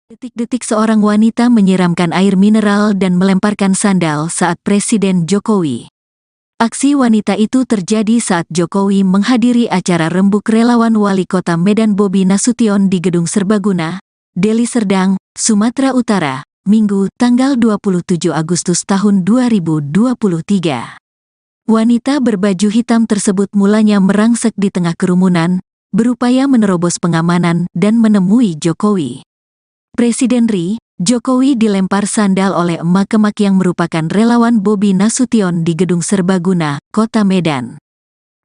Detik-detik seorang wanita menyiramkan air mineral dan melemparkan sandal saat Presiden Jokowi. Aksi wanita itu terjadi saat Jokowi menghadiri acara rembuk relawan Wali Kota Medan Bobi Nasution di Gedung Serbaguna, Deli Serdang, Sumatera Utara, Minggu, tanggal 27 Agustus tahun 2023. Wanita berbaju hitam tersebut mulanya merangsek di tengah kerumunan, berupaya menerobos pengamanan dan menemui Jokowi. Presiden Jokowi dilempar sandal oleh emak-emak yang merupakan relawan Bobi Nasution di Gedung Serbaguna, Kota Medan.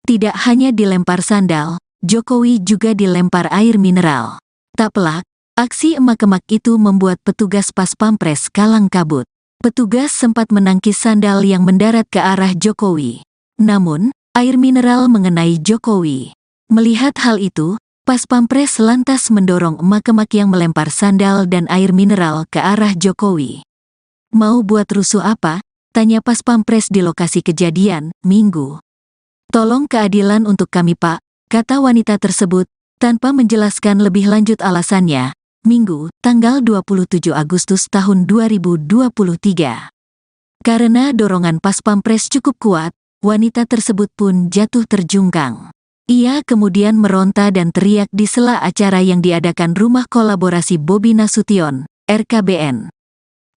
Tidak hanya dilempar sandal, Jokowi juga dilempar air mineral. Tak pelak, aksi emak-emak itu membuat petugas Pas Pampres kalang kabut. Petugas sempat menangkis sandal yang mendarat ke arah Jokowi. Namun, air mineral mengenai Jokowi. Melihat hal itu, Pas Pampres lantas mendorong emak-emak yang melempar sandal dan air mineral ke arah Jokowi. "Mau buat rusuh apa?" tanya Pas Pampres di lokasi kejadian, Minggu. "Tolong keadilan untuk kami, Pak," kata wanita tersebut, tanpa menjelaskan lebih lanjut alasannya, Minggu, tanggal 27 Agustus tahun 2023. Karena dorongan Pas Pampres cukup kuat, wanita tersebut pun jatuh terjungkang. Ia kemudian meronta dan teriak di sela acara yang diadakan Rumah Kolaborasi Bobi Nasution, RKBN.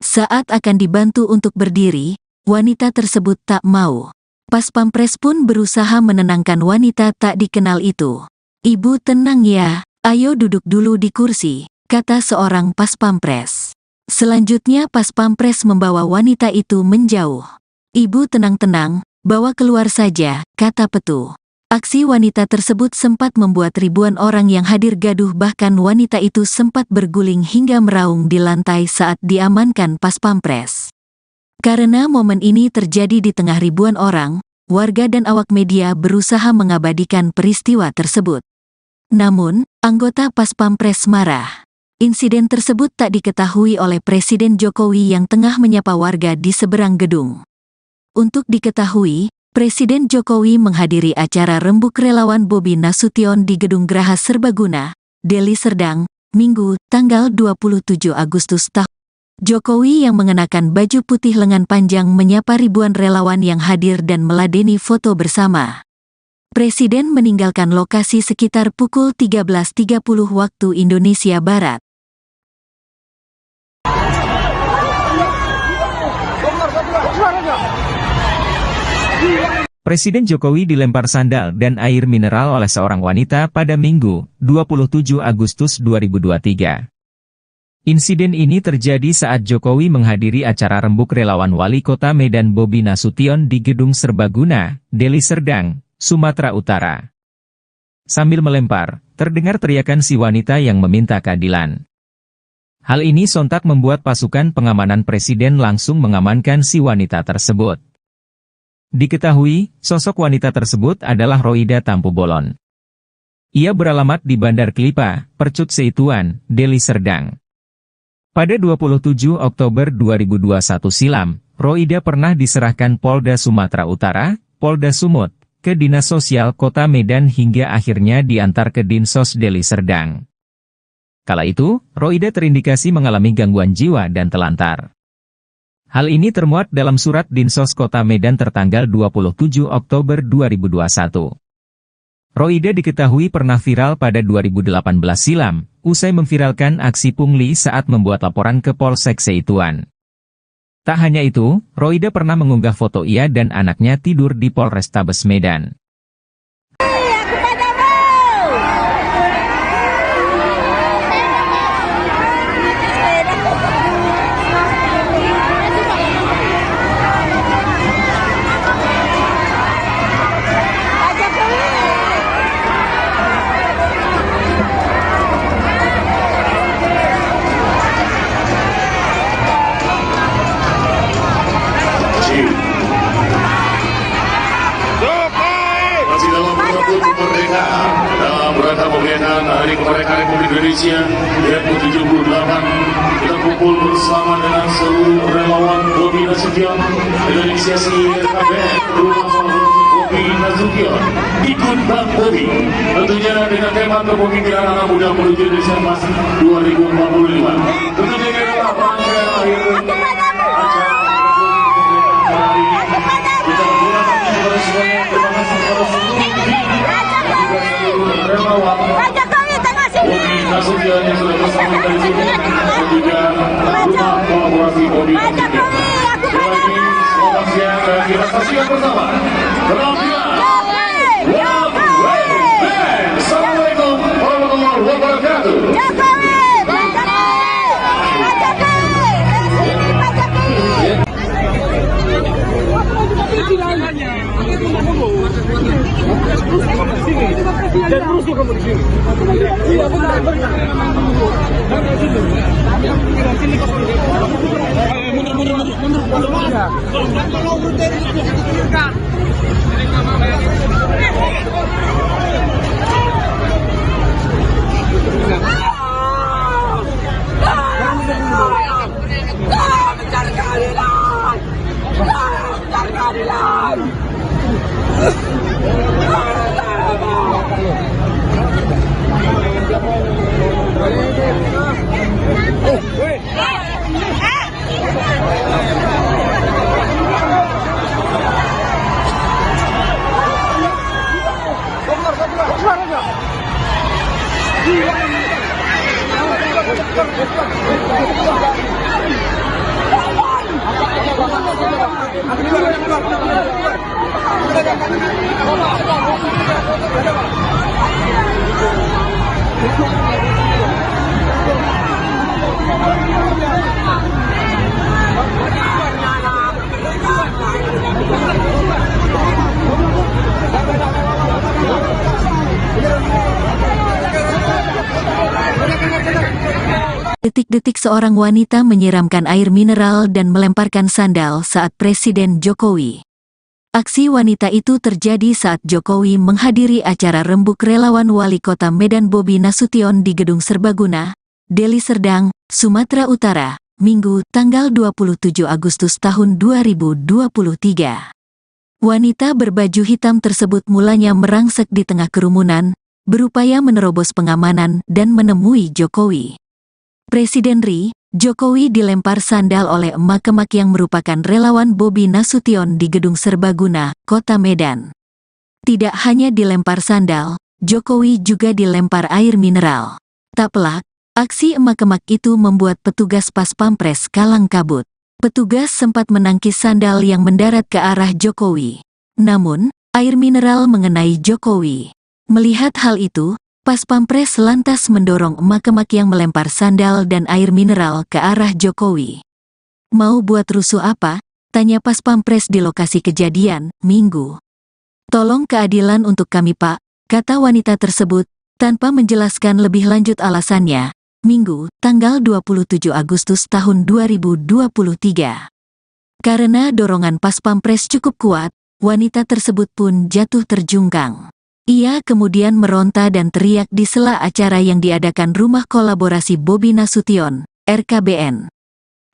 Saat akan dibantu untuk berdiri, wanita tersebut tak mau. Pas Pampres pun berusaha menenangkan wanita tak dikenal itu. "Ibu tenang ya, ayo duduk dulu di kursi," kata seorang Pas Pampres. Selanjutnya Pas Pampres membawa wanita itu menjauh. "Ibu tenang-tenang, bawa keluar saja," kata petu. Aksi wanita tersebut sempat membuat ribuan orang yang hadir gaduh, bahkan wanita itu sempat berguling hingga meraung di lantai saat diamankan Pas Pampres. Karena momen ini terjadi di tengah ribuan orang, warga dan awak media berusaha mengabadikan peristiwa tersebut. Namun, anggota Pas Pampres marah. Insiden tersebut tak diketahui oleh Presiden Jokowi yang tengah menyapa warga di seberang gedung. Untuk diketahui, Presiden Jokowi menghadiri acara rembuk relawan Bobi Nasution di Gedung Graha Serbaguna, Deli Serdang, Minggu, tanggal 27 Agustus tahun. Jokowi yang mengenakan baju putih lengan panjang menyapa ribuan relawan yang hadir dan meladeni foto bersama. Presiden meninggalkan lokasi sekitar pukul 13.30 waktu Indonesia Barat. Presiden Jokowi dilempar sandal dan air mineral oleh seorang wanita pada Minggu, 27 Agustus 2023. Insiden ini terjadi saat Jokowi menghadiri acara rembuk relawan Wali Kota Medan Bobi Nasution di Gedung Serbaguna, Deli Serdang, Sumatera Utara. Sambil melempar, terdengar teriakan si wanita yang meminta keadilan. Hal ini sontak membuat pasukan pengamanan Presiden langsung mengamankan si wanita tersebut. Diketahui, sosok wanita tersebut adalah Roida Tampu-Bolon. Ia beralamat di Bandar Kelipah, Percut Seituan, Deli Serdang. Pada 27 Oktober 2021 silam, Roida pernah diserahkan Polda Sumatera Utara, Polda Sumut, ke Dinas Sosial Kota Medan hingga akhirnya diantar ke Dinsos Deli Serdang. Kala itu, Roida terindikasi mengalami gangguan jiwa dan telantar. Hal ini termuat dalam surat Dinsos Kota Medan tertanggal 27 Oktober 2021. Roida diketahui pernah viral pada 2018 silam, usai memviralkan aksi pungli saat membuat laporan ke Polsek Seituan. Tak hanya itu, Roida pernah mengunggah foto ia dan anaknya tidur di Polrestabes Medan. Dalam rangka peringatan Hari Kemerdekaan Republik Indonesia yang ke-78, kita kumpul bersama dengan seluruh relawan Bobi Nasution Indonesia RKBN Rumah Kolaborasi Bobi Nasution, ikut Bang Bobi. Tentunya dengan tema kepemimpinan anak muda menuju Indonesia Emas 2045. Tentunya kita bangga akhir acara hari ini. Kita menggunakan kepada semuanya. Terima kasih kepada seluruh tim dan juga seluruh relawan Bobi Nasution yang sudah bersama dari sini dan juga rumah kolaborasi Bobi Nasution. Sekali lagi selamat siang dan kita saksikan bersama penampilan Assalamualaikum warahmatullahi wabarakatuh. Dan terus kamu di sini. Iya benar. Detik-detik seorang wanita menyiramkan air mineral dan melemparkan sandal saat Presiden Jokowi. Aksi wanita itu terjadi saat Jokowi menghadiri acara rembuk relawan Wali Kota Medan Bobi Nasution di Gedung Serbaguna, Deli Serdang, Sumatera Utara, Minggu, tanggal 27 Agustus tahun 2023. Wanita berbaju hitam tersebut mulanya merangsek di tengah kerumunan, berupaya menerobos pengamanan dan menemui Jokowi. Presiden Jokowi dilempar sandal oleh emak-emak yang merupakan relawan Bobi Nasution di Gedung Serbaguna, Kota Medan. Tidak hanya dilempar sandal, Jokowi juga dilempar air mineral. Tak pelak, aksi emak-emak itu membuat petugas Pas Pampres kalang kabut. Petugas sempat menangkis sandal yang mendarat ke arah Jokowi. Namun, air mineral mengenai Jokowi. Melihat hal itu, Pas Pampres lantas mendorong emak-emak yang melempar sandal dan air mineral ke arah Jokowi. Mau buat rusuh apa? Tanya Pas Pampres di lokasi kejadian, Minggu. Tolong keadilan untuk kami Pak, kata wanita tersebut, tanpa menjelaskan lebih lanjut alasannya. Minggu, tanggal 27 Agustus tahun 2023. Karena dorongan Pas Pampres cukup kuat, wanita tersebut pun jatuh terjungkang. Ia kemudian meronta dan teriak di sela acara yang diadakan Rumah Kolaborasi Bobi Nasution, RKBN.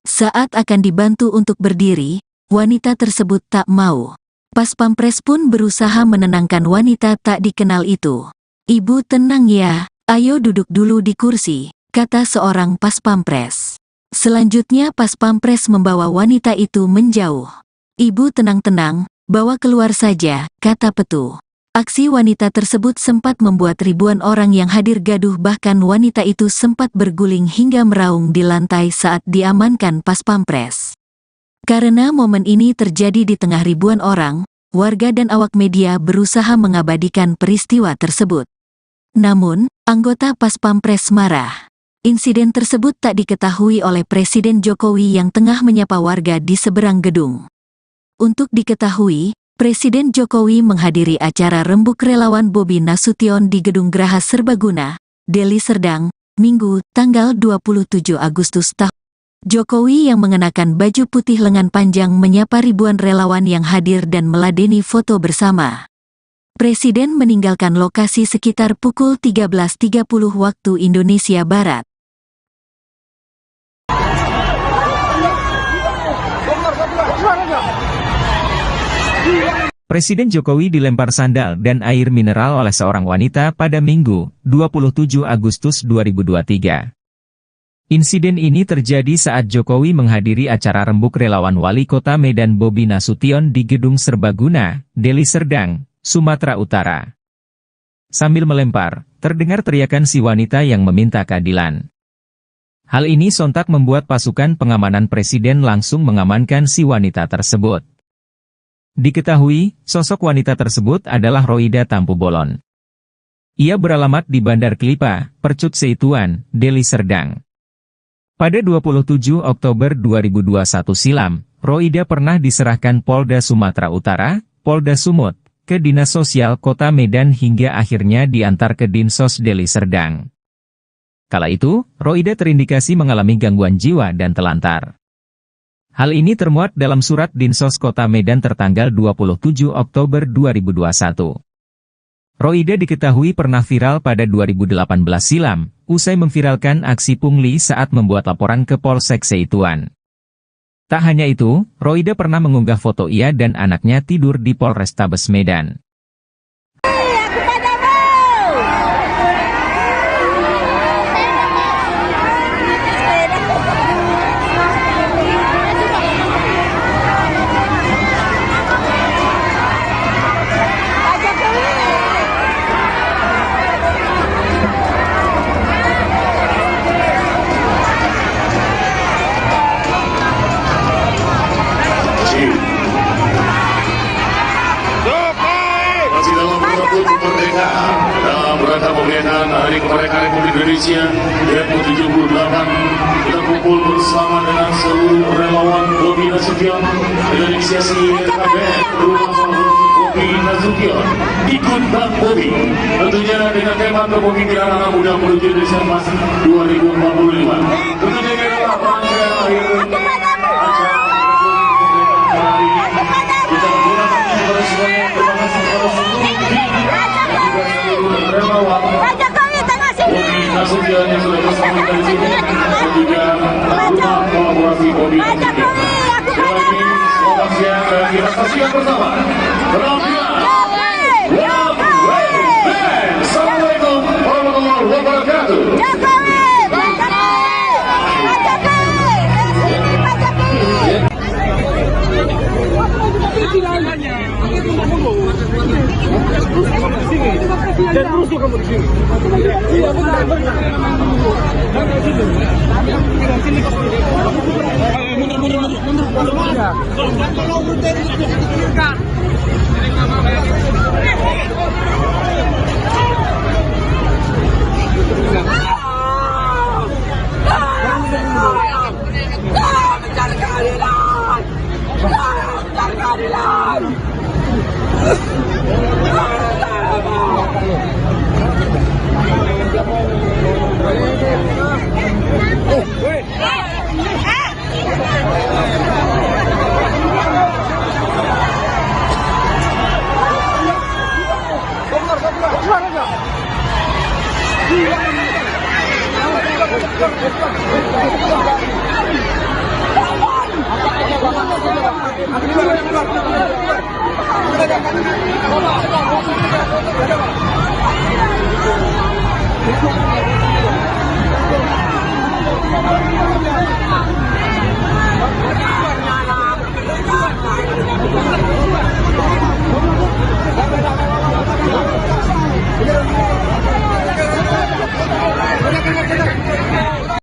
Saat akan dibantu untuk berdiri, wanita tersebut tak mau. Pas Pampres pun berusaha menenangkan wanita tak dikenal itu. Ibu tenang ya, ayo duduk dulu di kursi, kata seorang Pas Pampres. Selanjutnya Pas Pampres membawa wanita itu menjauh. Ibu tenang-tenang, bawa keluar saja, kata petu. Aksi wanita tersebut sempat membuat ribuan orang yang hadir gaduh, bahkan wanita itu sempat berguling hingga meraung di lantai saat diamankan Pas Pampres. Karena momen ini terjadi di tengah ribuan orang, warga dan awak media berusaha mengabadikan peristiwa tersebut. Namun, anggota Pas Pampres marah. Insiden tersebut tak diketahui oleh Presiden Jokowi yang tengah menyapa warga di seberang gedung. Untuk diketahui, Presiden Jokowi menghadiri acara rembuk relawan Bobi Nasution di Gedung Graha Serbaguna, Deli Serdang, Minggu, tanggal 27 Agustus tahun. Jokowi yang mengenakan baju putih lengan panjang menyapa ribuan relawan yang hadir dan meladeni foto bersama. Presiden meninggalkan lokasi sekitar pukul 13.30 waktu Indonesia Barat. Presiden Jokowi dilempar sandal dan air mineral oleh seorang wanita pada Minggu, 27 Agustus 2023. Insiden ini terjadi saat Jokowi menghadiri acara rembuk relawan Wali Kota Medan Bobi Nasution di Gedung Serbaguna, Deli Serdang, Sumatera Utara. Sambil melempar, terdengar teriakan si wanita yang meminta keadilan. Hal ini sontak membuat pasukan pengamanan Presiden langsung mengamankan si wanita tersebut. Diketahui, sosok wanita tersebut adalah Roida Tampu Bolon. Ia beralamat di Bandar Kelipah, Percut Seituan, Deli Serdang. Pada 27 Oktober 2021 silam, Roida pernah diserahkan Polda Sumatera Utara, Polda Sumut, ke Dinas Sosial Kota Medan hingga akhirnya diantar ke Dinsos Deli Serdang. Kala itu, Roida terindikasi mengalami gangguan jiwa dan telantar. Hal ini termuat dalam surat Dinsos Kota Medan tertanggal 27 Oktober 2021. Roida diketahui pernah viral pada 2018 silam, usai memviralkan aksi pungli saat membuat laporan ke Polsek Seituan. Tak hanya itu, Roida pernah mengunggah foto ia dan anaknya tidur di Polrestabes Medan. Dalam rangka peringatan Hari Kemerdekaan Republik Indonesia yang ke-78, kita kumpul bersama dengan seluruh relawan Bobi Nasution dengan inisiasi KBN Rumah Bobi Nasution. Ikut Bang Bobi, tentunya dengan tema kepemimpinan anak muda menuju Indonesia Emas 2045. Tentunya kita bangga akhir acara hari ini. Kita menggunakan kepada semuanya. Terima kasih kepada seluruh relawan Bobi Nasution yang sudah bersama dari sini dan juga anggota kolaborasi Bobi Nasution. Sekali lagi, selamat siang dan kita saksikan bersama penampilan Assalamualaikum warahmatullahi wabarakatuh. Dan terus tuh kamu di sini. Iya benar.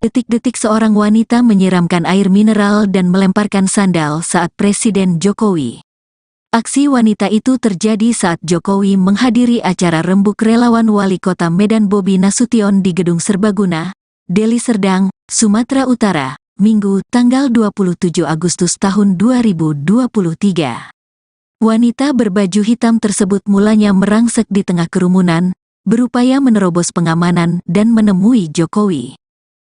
Detik-detik seorang wanita menyiramkan air mineral dan melemparkan sandal saat Presiden Jokowi. Aksi wanita itu terjadi saat Jokowi menghadiri acara rembuk relawan Wali Kota Medan Bobi Nasution di Gedung Serbaguna, Deli Serdang, Sumatera Utara, Minggu, tanggal 27 Agustus tahun 2023. Wanita berbaju hitam tersebut mulanya merangsek di tengah kerumunan, berupaya menerobos pengamanan dan menemui Jokowi.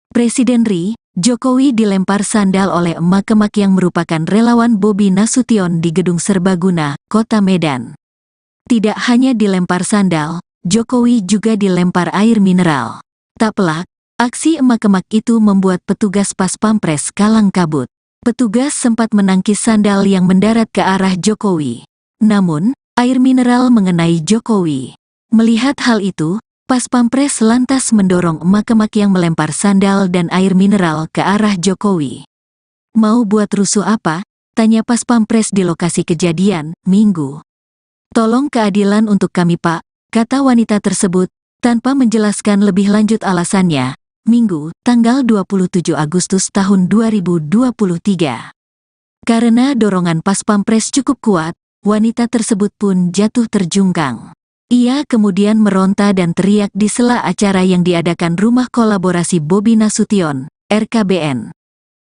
Presiden RI, Jokowi dilempar sandal oleh emak-emak yang merupakan relawan Bobi Nasution di Gedung Serbaguna, Kota Medan. Tidak hanya dilempar sandal, Jokowi juga dilempar air mineral. Tak pelak, aksi emak-emak itu membuat petugas Pas Pampres kalang kabut. Petugas sempat menangkis sandal yang mendarat ke arah Jokowi. Namun, air mineral mengenai Jokowi. Melihat hal itu, Pas Pampres lantas mendorong emak-emak yang melempar sandal dan air mineral ke arah Jokowi. Mau buat rusuh apa? Tanya Pas Pampres di lokasi kejadian, Minggu. Tolong keadilan untuk kami Pak, kata wanita tersebut, tanpa menjelaskan lebih lanjut alasannya, Minggu, tanggal 27 Agustus tahun 2023. Karena dorongan Pas Pampres cukup kuat, wanita tersebut pun jatuh terjungkang. Ia kemudian meronta dan teriak di sela acara yang diadakan Rumah Kolaborasi Bobi Nasution, RKBN.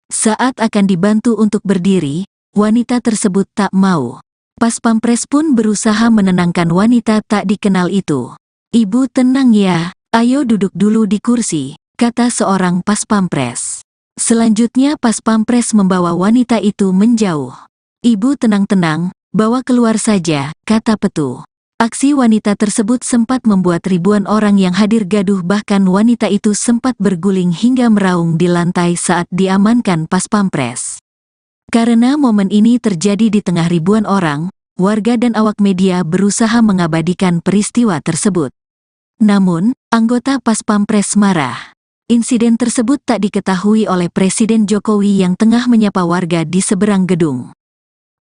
Saat akan dibantu untuk berdiri, wanita tersebut tak mau. Pas Pampres pun berusaha menenangkan wanita tak dikenal itu. Ibu tenang ya, ayo duduk dulu di kursi, kata seorang Pas Pampres. Selanjutnya Pas Pampres membawa wanita itu menjauh. Ibu tenang-tenang, bawa keluar saja, kata Petu. Aksi wanita tersebut sempat membuat ribuan orang yang hadir gaduh, bahkan wanita itu sempat berguling hingga meraung di lantai saat diamankan Pas Pampres. Karena momen ini terjadi di tengah ribuan orang, warga dan awak media berusaha mengabadikan peristiwa tersebut. Namun, anggota Pas Pampres marah. Insiden tersebut tak diketahui oleh Presiden Jokowi yang tengah menyapa warga di seberang gedung.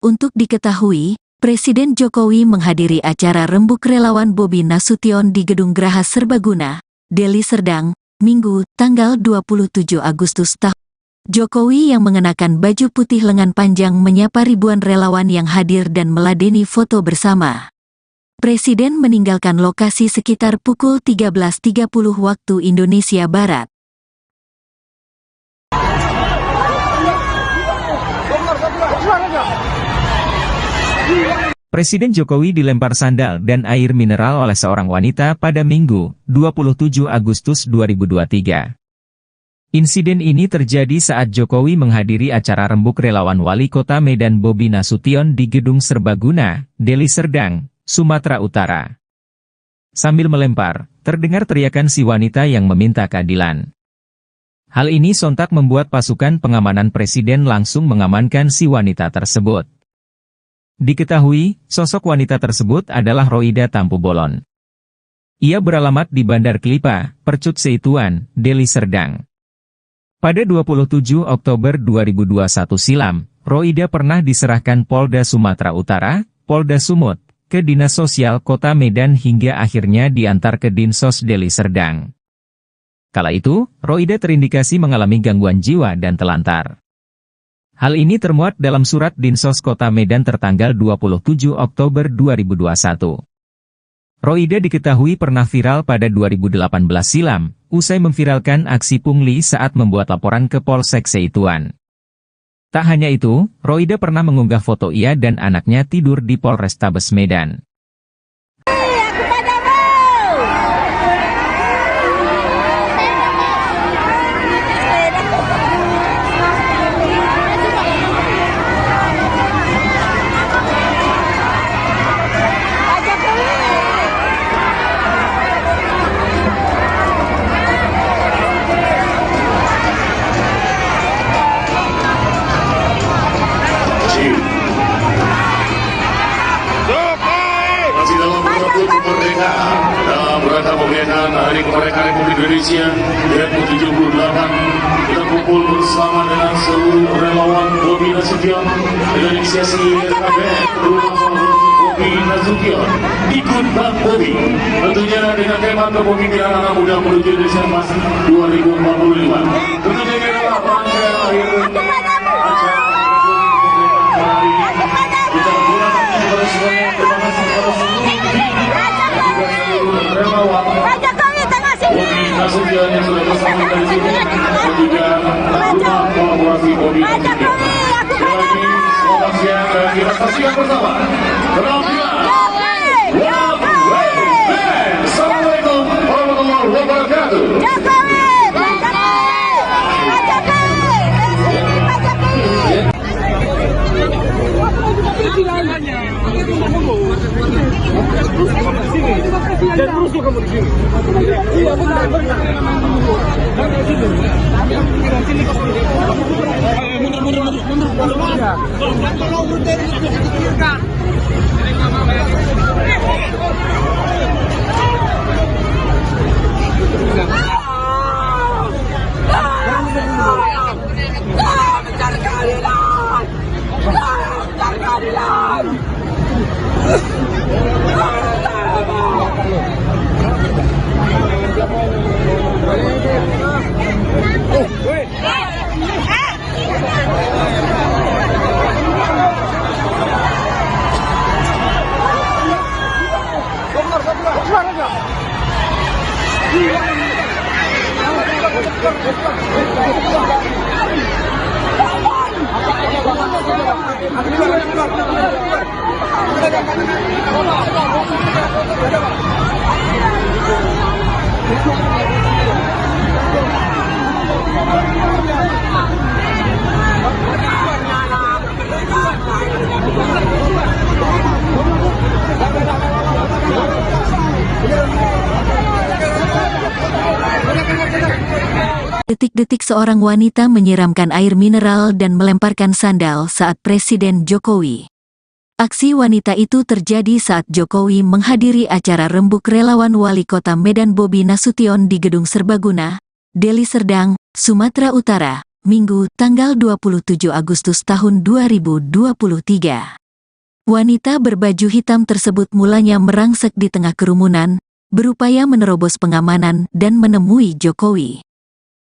Untuk diketahui, Presiden Jokowi menghadiri acara rembuk relawan Bobi Nasution di Gedung Graha Serbaguna, Deli Serdang, Minggu, tanggal 27 Agustus tahun. Jokowi yang mengenakan baju putih lengan panjang menyapa ribuan relawan yang hadir dan meladeni foto bersama. Presiden meninggalkan lokasi sekitar pukul 13.30 waktu Indonesia Barat. Presiden Jokowi dilempar sandal dan air mineral oleh seorang wanita pada Minggu, 27 Agustus 2023. Insiden ini terjadi saat Jokowi menghadiri acara rembuk relawan Wali Kota Medan Bobi Nasution di Gedung Serbaguna, Deli Serdang, Sumatera Utara. Sambil melempar, terdengar teriakan si wanita yang meminta keadilan. Hal ini sontak membuat pasukan pengamanan Presiden langsung mengamankan si wanita tersebut. Diketahui, sosok wanita tersebut adalah Roida Tampu-Bolon. Ia beralamat di Bandar Kelipah, Percut Seituan, Deli Serdang. Pada 27 Oktober 2021 silam, Roida pernah diserahkan Polda Sumatera Utara, Polda Sumut, ke Dinas Sosial Kota Medan hingga akhirnya diantar ke Dinsos Deli Serdang. Kala itu, Roida terindikasi mengalami gangguan jiwa dan telantar. Hal ini termuat dalam surat Dinsos Kota Medan tertanggal 27 Oktober 2021. Roida diketahui pernah viral pada 2018 silam, usai memviralkan aksi pungli saat membuat laporan ke Polsek Seituan. Tak hanya itu, Roida pernah mengunggah foto ia dan anaknya tidur di Polrestabes Medan. Kemerdekaan Hari Kemerdekaan Republik Indonesia yang ke-78, kita kumpul bersama dengan seluruh relawan Bobi Nasution dengan inisiasi RKBN Rumah Kolaborasi Bobi Nasution. Ikut Bang Bobi, tentunya dengan tema kepemimpinan anak muda menuju Indonesia Emas 2045. Tentunya kita pada akhir acara hari ini kita menggunakan kepada semuanya. Terima kasih kepada seluruh relawan Bobi Nasution yang sudah bersama dari sini dan juga Rumah Kolaborasi Bobi Nasution. Sekali lagi, selamat siang dan kita saksikan bersama penampilan Assalamualaikum warahmatullahi wabarakatuh. Jokowi Jangan rusuh kamu di sini. Iya benar. Detik-detik seorang wanita menyiramkan air mineral dan melemparkan sandal saat Presiden Jokowi. Aksi wanita itu terjadi saat Jokowi menghadiri acara rembuk relawan Wali Kota Medan Bobi Nasution di Gedung Serbaguna, Deli Serdang, Sumatera Utara, Minggu, tanggal 27 Agustus tahun 2023. Wanita berbaju hitam tersebut mulanya merangsek di tengah kerumunan, berupaya menerobos pengamanan dan menemui Jokowi.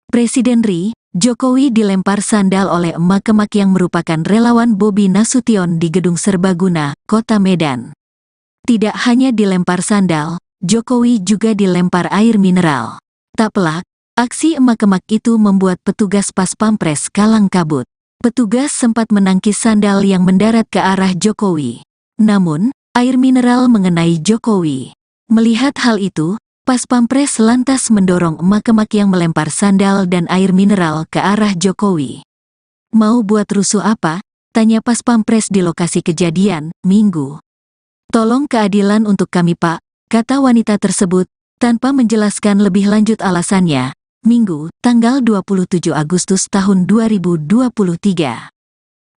Presiden RI, Jokowi dilempar sandal oleh emak-emak yang merupakan relawan Bobi Nasution di Gedung Serbaguna, Kota Medan. Tidak hanya dilempar sandal, Jokowi juga dilempar air mineral. Tak pelak, aksi emak-emak itu membuat petugas Pas Pampres kalang kabut. Petugas sempat menangkis sandal yang mendarat ke arah Jokowi. Namun, air mineral mengenai Jokowi. Melihat hal itu, Pas Pampres lantas mendorong emak-emak yang melempar sandal dan air mineral ke arah Jokowi. Mau buat rusuh apa? Tanya Pas Pampres di lokasi kejadian, Minggu. Tolong keadilan untuk kami Pak, kata wanita tersebut, tanpa menjelaskan lebih lanjut alasannya, Minggu, tanggal 27 Agustus tahun 2023.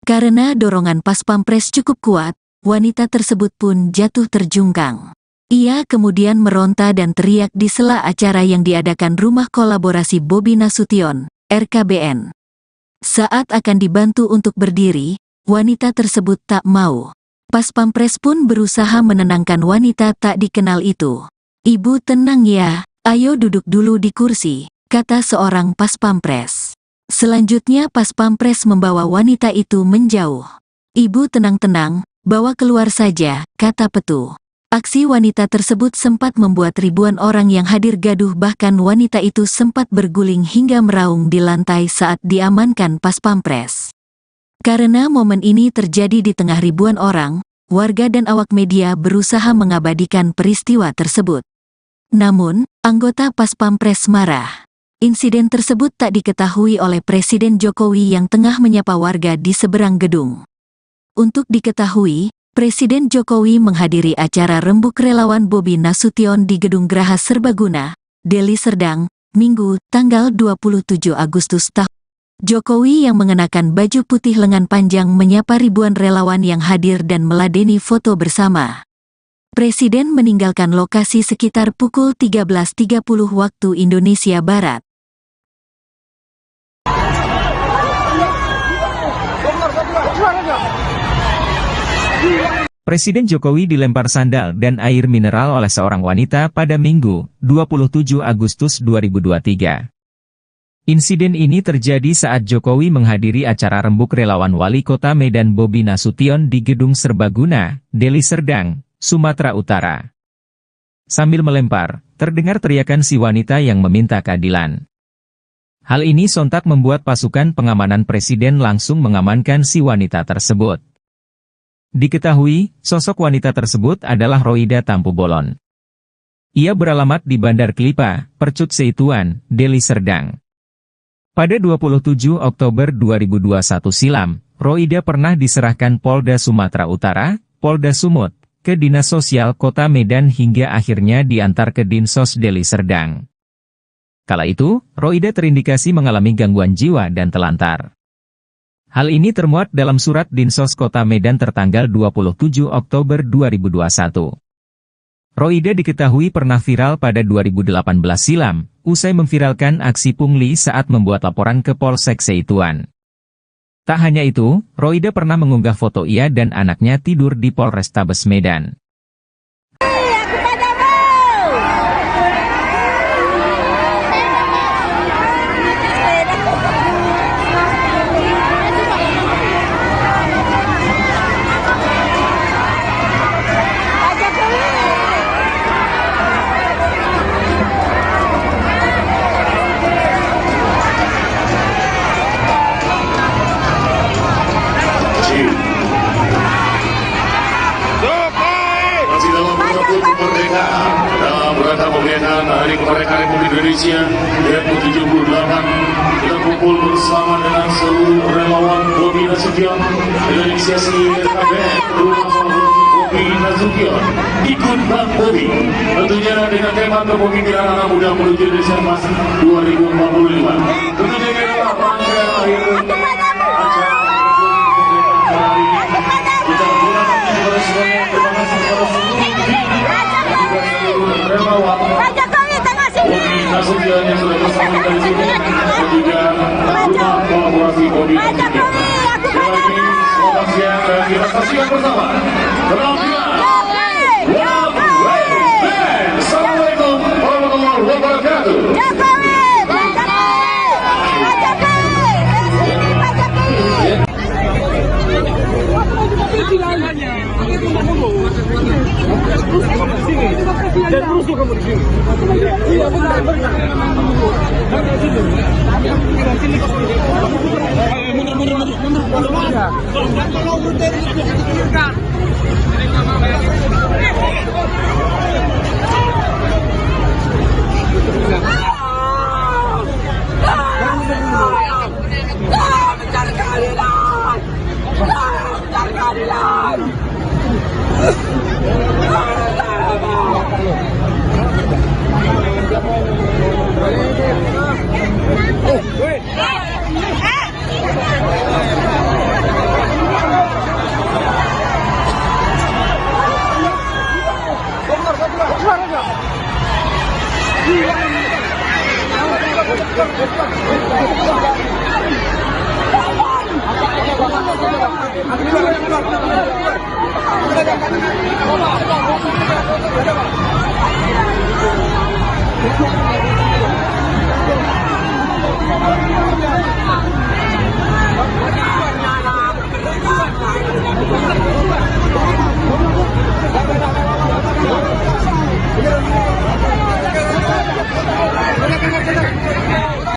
Karena dorongan Pas Pampres cukup kuat, wanita tersebut pun jatuh terjungkang. Ia kemudian meronta dan teriak di sela acara yang diadakan Rumah Kolaborasi Bobi Nasution, RKBN. Saat akan dibantu untuk berdiri, wanita tersebut tak mau. Pas Pampres pun berusaha menenangkan wanita tak dikenal itu. Ibu tenang ya, ayo duduk dulu di kursi, kata seorang Pas Pampres. Selanjutnya Pas Pampres membawa wanita itu menjauh. Ibu tenang-tenang, bawa keluar saja, kata Petu. Aksi wanita tersebut sempat membuat ribuan orang yang hadir gaduh, bahkan wanita itu sempat berguling hingga meraung di lantai saat diamankan Pas Pampres. Karena momen ini terjadi di tengah ribuan orang, warga dan awak media berusaha mengabadikan peristiwa tersebut. Namun, anggota Pas Pampres marah. Insiden tersebut tak diketahui oleh Presiden Jokowi yang tengah menyapa warga di seberang gedung. Untuk diketahui, Presiden Jokowi menghadiri acara rembuk relawan Bobi Nasution di Gedung Graha Serbaguna, Deli Serdang, Minggu, tanggal 27 Agustus tahun. Jokowi yang mengenakan baju putih lengan panjang menyapa ribuan relawan yang hadir dan meladeni foto bersama. Presiden meninggalkan lokasi sekitar pukul 13.30 waktu Indonesia Barat. Presiden Jokowi dilempar sandal dan air mineral oleh seorang wanita pada Minggu, 27 Agustus 2023. Insiden ini terjadi saat Jokowi menghadiri acara rembuk relawan Wali Kota Medan Bobi Nasution di Gedung Serbaguna, Deli Serdang, Sumatera Utara. Sambil melempar, terdengar teriakan si wanita yang meminta keadilan. Hal ini sontak membuat pasukan pengamanan Presiden langsung mengamankan si wanita tersebut. Diketahui, sosok wanita tersebut adalah Roida Tampu Bolon. Ia beralamat di Bandar Kelipah, Percut Seituan, Deli Serdang. Pada 27 Oktober 2021 silam, Roida pernah diserahkan Polda Sumatera Utara, Polda Sumut, ke Dinas Sosial Kota Medan hingga akhirnya diantar ke Dinsos Deli Serdang. Kala itu, Roida terindikasi mengalami gangguan jiwa dan telantar. Hal ini termuat dalam surat Dinsos Kota Medan tertanggal 27 Oktober 2021. Roida diketahui pernah viral pada 2018 silam, usai memviralkan aksi pungli saat membuat laporan ke Polsek Seituan. Tak hanya itu, Roida pernah mengunggah foto ia dan anaknya tidur di Polrestabes Medan. Kemerdekaan Hari Kemerdekaan Republik Indonesia yang ke-78 kita kumpul bersama dengan seluruh relawan Bobi Nasution inisiasi RKBN Rumah Bobi Nasution ikut Bang Bobi, tentunya dengan tema kepemimpinan anak muda menuju Indonesia Emas 2045. Tentunya kita bangga akhir acara hari ini kita menggunakan kepada semuanya. Terima kasih kepada seluruh relawan Bobi Nasution yang sudah bersama dari sini dan juga rumah kolaborasi Bobi Nasution. Sekali lagi selamat siang dan kita saksikan bersama penampilan Assalamualaikum warahmatullahi wabarakatuh. Dan terus kamu di sini. Iya benar.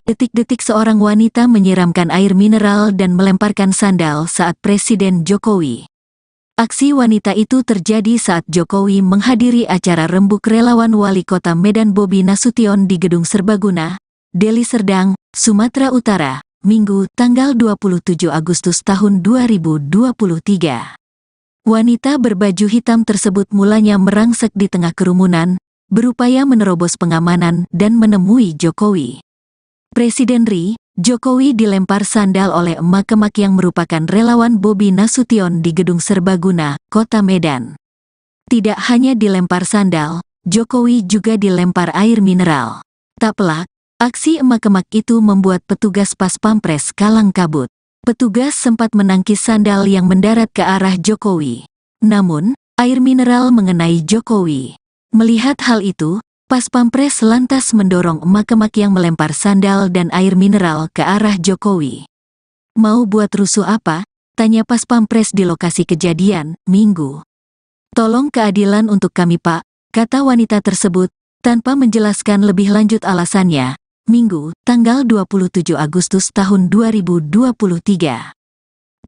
Detik-detik seorang wanita menyiramkan air mineral dan melemparkan sandal saat Presiden Jokowi. Aksi wanita itu terjadi saat Jokowi menghadiri acara rembuk relawan Wali Kota Medan Bobi Nasution di Gedung Serbaguna, Deli Serdang, Sumatera Utara, Minggu, tanggal 27 Agustus tahun 2023. Wanita berbaju hitam tersebut mulanya merangsek di tengah kerumunan, berupaya menerobos pengamanan dan menemui Jokowi. Presiden Jokowi dilempar sandal oleh emak-emak yang merupakan relawan Bobi Nasution di Gedung Serbaguna, Kota Medan. Tidak hanya dilempar sandal, Jokowi juga dilempar air mineral. Tak pelak, aksi emak-emak itu membuat petugas Pas Pampres kalang kabut. Petugas sempat menangkis sandal yang mendarat ke arah Jokowi. Namun, air mineral mengenai Jokowi. Melihat hal itu, Pas Pampres lantas mendorong emak-emak yang melempar sandal dan air mineral ke arah Jokowi. Mau buat rusuh apa? Tanya Pas Pampres di lokasi kejadian, Minggu. Tolong keadilan untuk kami Pak, kata wanita tersebut, tanpa menjelaskan lebih lanjut alasannya, Minggu, tanggal 27 Agustus tahun 2023.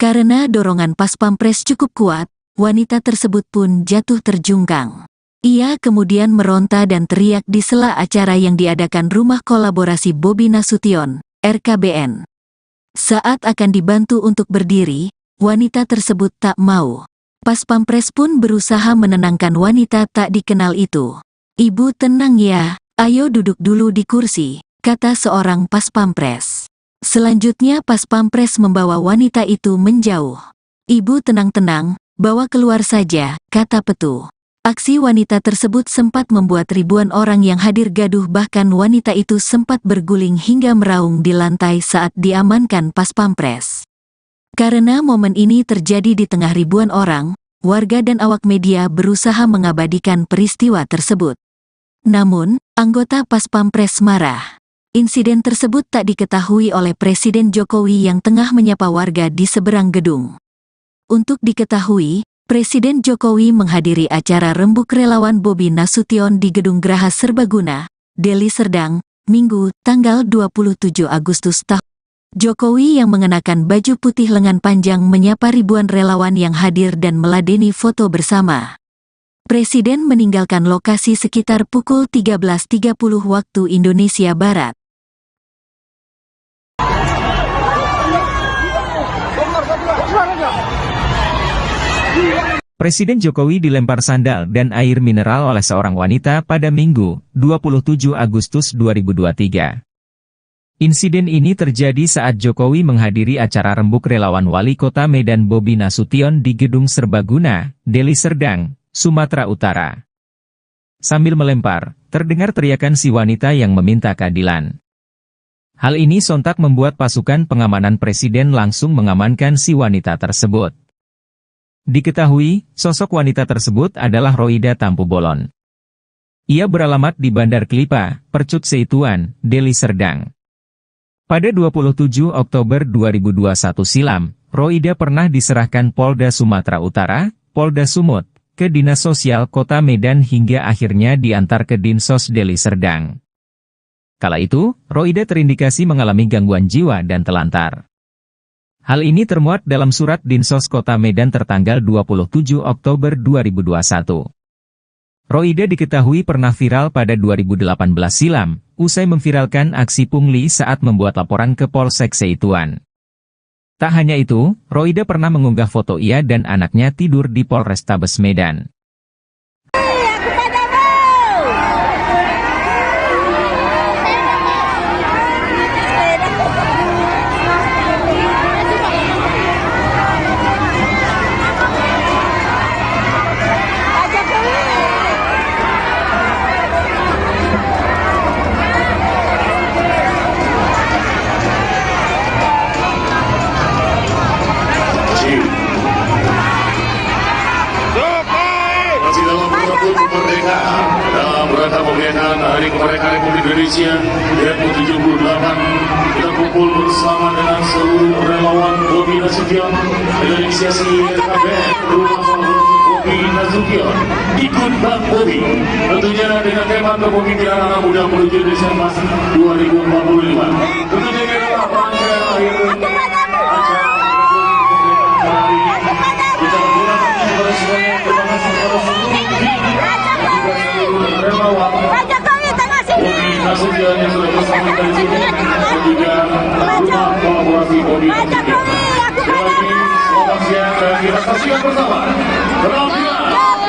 Karena dorongan Pas Pampres cukup kuat, wanita tersebut pun jatuh terjungkang. Ia kemudian meronta dan teriak di sela acara yang diadakan Rumah Kolaborasi Bobi Nasution, RKBN. Saat akan dibantu untuk berdiri, wanita tersebut tak mau. Pas Pampres pun berusaha menenangkan wanita tak dikenal itu. "Ibu tenang ya, ayo duduk dulu di kursi," kata seorang Pas Pampres. Selanjutnya Pas Pampres membawa wanita itu menjauh. "Ibu tenang-tenang, bawa keluar saja," kata Petu. Aksi wanita tersebut sempat membuat ribuan orang yang hadir gaduh, bahkan wanita itu sempat berguling hingga meraung di lantai saat diamankan Pas Pampres. Karena momen ini terjadi di tengah ribuan orang, warga dan awak media berusaha mengabadikan peristiwa tersebut. Namun, anggota Pas Pampres marah. Insiden tersebut tak diketahui oleh Presiden Jokowi yang tengah menyapa warga di seberang gedung. Untuk diketahui, Presiden Jokowi menghadiri acara rembuk relawan Bobi Nasution di Gedung Geraha Serbaguna, Deli Serdang, Minggu, tanggal 27 Agustus tahun. Jokowi yang mengenakan baju putih lengan panjang menyapa ribuan relawan yang hadir dan meladeni foto bersama. Presiden meninggalkan lokasi sekitar pukul 13.30 waktu Indonesia Barat. Presiden Jokowi dilempar sandal dan air mineral oleh seorang wanita pada Minggu, 27 Agustus 2023. Insiden ini terjadi saat Jokowi menghadiri acara rembuk relawan Wali Kota Medan Bobi Nasution di Gedung Serbaguna, Deli Serdang, Sumatera Utara. Sambil melempar, terdengar teriakan si wanita yang meminta keadilan. Hal ini sontak membuat pasukan pengamanan Presiden langsung mengamankan si wanita tersebut. Diketahui, sosok wanita tersebut adalah Roida Tampu Bolon. Ia beralamat di Bandar Kelipah, Percut Seituan, Deli Serdang. Pada 27 Oktober 2021 silam, Roida pernah diserahkan Polda Sumatera Utara, Polda Sumut, ke Dinas Sosial Kota Medan hingga akhirnya diantar ke Dinsos Deli Serdang. Kala itu, Roida terindikasi mengalami gangguan jiwa dan telantar. Hal ini termuat dalam surat Dinsos Kota Medan tertanggal 27 Oktober 2021. Roida diketahui pernah viral pada 2018 silam, usai memviralkan aksi pungli saat membuat laporan ke Polsek Seituan. Tak hanya itu, Roida pernah mengunggah foto ia dan anaknya tidur di Polrestabes Medan. Hari Kemerdekaan Republik Indonesia ke-78 kita kumpul bersama dengan seluruh relawan Bobi Nasution dengan inisiasi RKBN Rumah Bobi Nasution ikut Bang Bobi, tentunya dengan tema kepemimpinan anak muda menuju Indonesia Emas 2045. Tentunya kita bangga akhir acara hari ini kita menggunakan kepada semuanya. Terima kasih kepada seluruh relawan Bobi Nasution yang sudah bersama dari sini dan juga rumah kolaborasi Bobi Nasution. Sekali lagi, selamat siang dan kita saksikan bersama penampilan One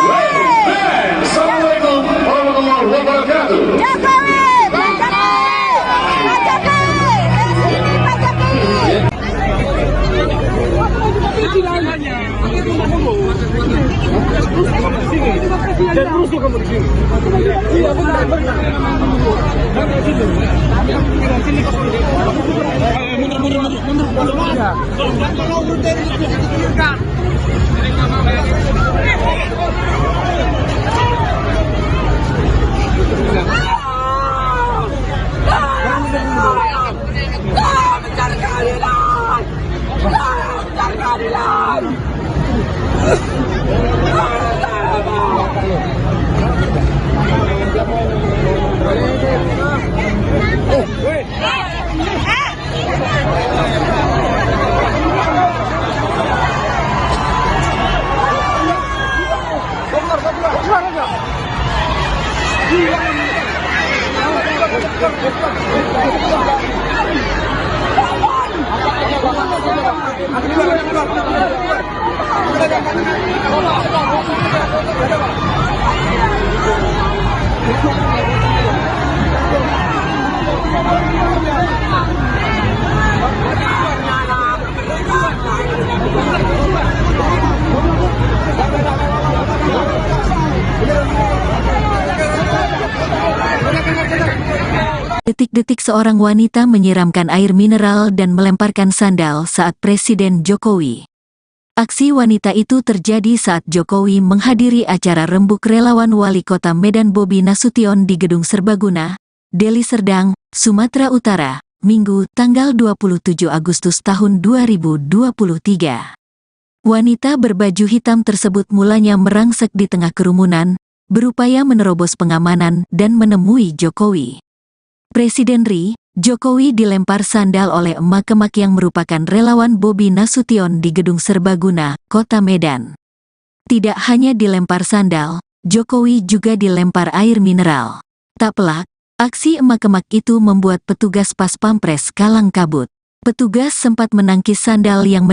Way Band. Assalamualaikum warahmatullahi wabarakatuh. Dan terus tuh kamu di sini. Iya benar. Apa aja Detik-detik seorang wanita menyiramkan air mineral dan melemparkan sandal saat Presiden Jokowi. Aksi wanita itu terjadi saat Jokowi menghadiri acara rembuk relawan Wali Kota Medan Bobi Nasution di Gedung Serbaguna, Deli Serdang, Sumatera Utara, Minggu, tanggal 27 Agustus tahun 2023. Wanita berbaju hitam tersebut mulanya merangsek di tengah kerumunan, berupaya menerobos pengamanan dan menemui Jokowi. Presiden Jokowi dilempar sandal oleh emak-emak yang merupakan relawan Bobi Nasution di Gedung Serbaguna, Kota Medan. Tidak hanya dilempar sandal, Jokowi juga dilempar air mineral. Tak pelak, aksi emak-emak itu membuat petugas Pas Pampres kalang kabut. Petugas sempat menangkis sandal yang